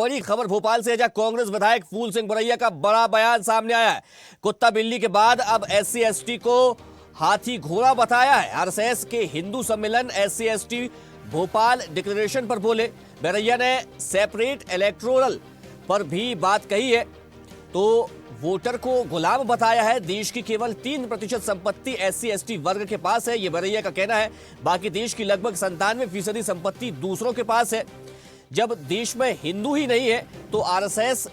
बड़ी खबर भोपाल से है, जहां कांग्रेस विधायक फूल सिंह बरैया का बड़ा बयान सामने आया है। कुत्ता बिल्ली के बाद अब एससी एसटी को हाथी घोड़ा बताया है। आरएसएस के हिंदू सम्मेलन एससी एसटी भोपाल डिक्लेरेशन पर बोले। बरैया ने सेपरेट इलेक्टोरल पर भी बात कही है, तो वोटर को गुलाम बताया है। देश की केवल 3% संपत्ति एससी एसटी वर्ग के पास है, यह बरैया का कहना है। बाकी देश की लगभग 97% संपत्ति दूसरों के पास है। जब देश में हिंदू ही नहीं है तो आरएसएस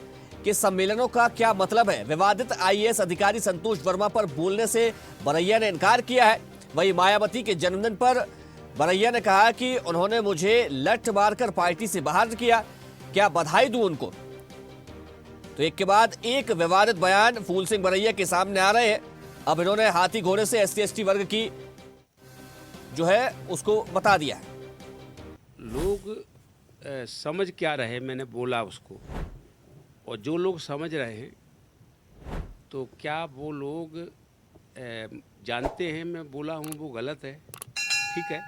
के सम्मेलनों का क्या मतलब है? विवादित आईएएस अधिकारी संतोष वर्मा पर बोलने से बरैया ने इनकार किया है। वहीं मायावती के जन्मदिन पर बरैया ने कहा कि उन्होंने मुझे लठ मारकर पार्टी से बाहर किया, क्या बधाई दूं उनको? तो एक के बाद एक विवादित बयान फूल सिंह बरैया के सामने आ रहे हैं। अब इन्होंने हाथी घोड़े से एससी एसटी वर्ग की जो है उसको बता दिया है। लोग समझ क्या रहे, मैंने बोला उसको, और जो लोग समझ रहे हैं तो क्या वो लोग जानते हैं मैं बोला हूँ वो गलत है, ठीक है।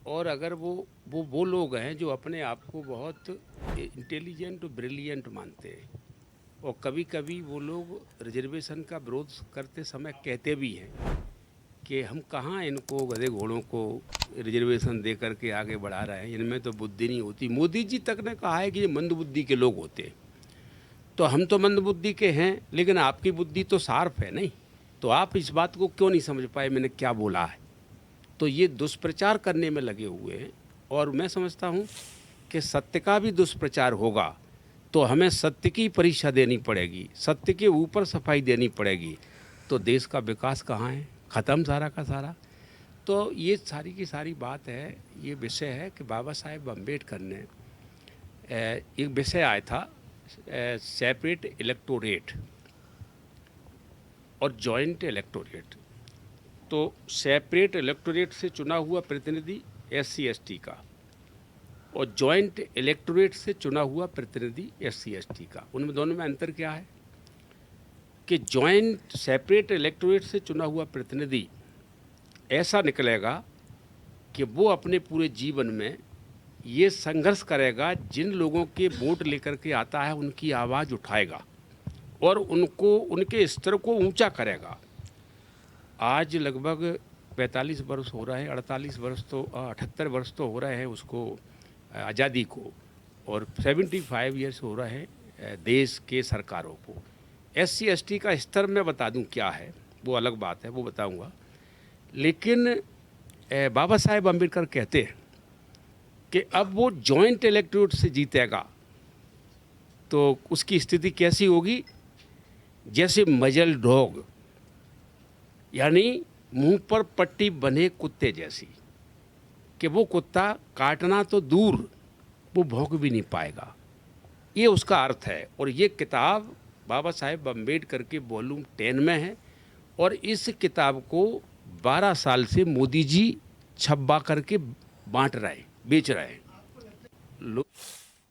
और अगर वो लोग हैं जो अपने आप को बहुत इंटेलिजेंट और ब्रिलियंट मानते हैं, और कभी कभी वो लोग रिजर्वेशन का विरोध करते समय कहते भी हैं कि हम कहाँ इनको गधे घोड़ों को रिजर्वेशन दे करके आगे बढ़ा रहे हैं, इनमें तो बुद्धि नहीं होती। मोदी जी तक ने कहा है कि ये मंदबुद्धि के लोग होते हैं। तो हम तो मंदबुद्धि के हैं, लेकिन आपकी बुद्धि तो शार्प है नहीं, तो आप इस बात को क्यों नहीं समझ पाए मैंने क्या बोला है? तो ये दुष्प्रचार करने में लगे हुए हैं। और मैं समझता हूँ कि सत्य का भी दुष्प्रचार होगा तो हमें सत्य की परीक्षा देनी पड़ेगी, सत्य के ऊपर सफाई देनी पड़ेगी। तो देश का विकास कहाँ है? ख़त्म सारा का सारा। तो ये सारी की सारी बात है, ये विषय है कि बाबा साहेब अम्बेडकर ने एक विषय आया था सेपरेट इलेक्टोरेट और जॉइंट इलेक्टोरेट। तो सेपरेट इलेक्टोरेट से चुना हुआ प्रतिनिधि एससी एसटी का और जॉइंट इलेक्टोरेट से चुना हुआ प्रतिनिधि एससी एसटी का, उनमें दोनों में अंतर क्या है कि जॉइंट सेपरेट इलेक्टोरेट से चुना हुआ प्रतिनिधि ऐसा निकलेगा कि वो अपने पूरे जीवन में ये संघर्ष करेगा, जिन लोगों के वोट लेकर के आता है उनकी आवाज़ उठाएगा और उनको उनके स्तर को ऊंचा करेगा। आज लगभग 45 वर्ष हो रहा है, 48 वर्ष तो 78 वर्ष तो हो रहे हैं उसको आज़ादी को, और 75 ईयर्स हो रहे हैं देश के सरकारों को। एससी एसटी का स्तर मैं बता दूं क्या है, वो अलग बात है, वो बताऊंगा। लेकिन बाबा साहेब अम्बेडकर कहते हैं कि अब वो जॉइंट इलेक्टोरेट से जीतेगा तो उसकी स्थिति कैसी होगी? जैसे मजल डॉग, यानी मुंह पर पट्टी बने कुत्ते जैसी, कि वो कुत्ता काटना तो दूर, वो भौंक भी नहीं पाएगा। ये उसका अर्थ है। और ये किताब बाबा साहेब अम्बेडकर के वॉल्यूम 10 में है, और इस किताब को 12 साल से मोदी जी छपा करके बांट रहे हैं, बेच रहे हैं।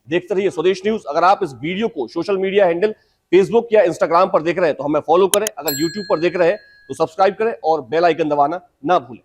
देखते रहिए स्वदेश न्यूज। अगर आप इस वीडियो को सोशल मीडिया हैंडल फेसबुक या इंस्टाग्राम पर देख रहे हैं तो हमें फॉलो करें। अगर यूट्यूब पर देख रहे हैं तो सब्सक्राइब करें और बेल आइकन दबाना ना भूलें।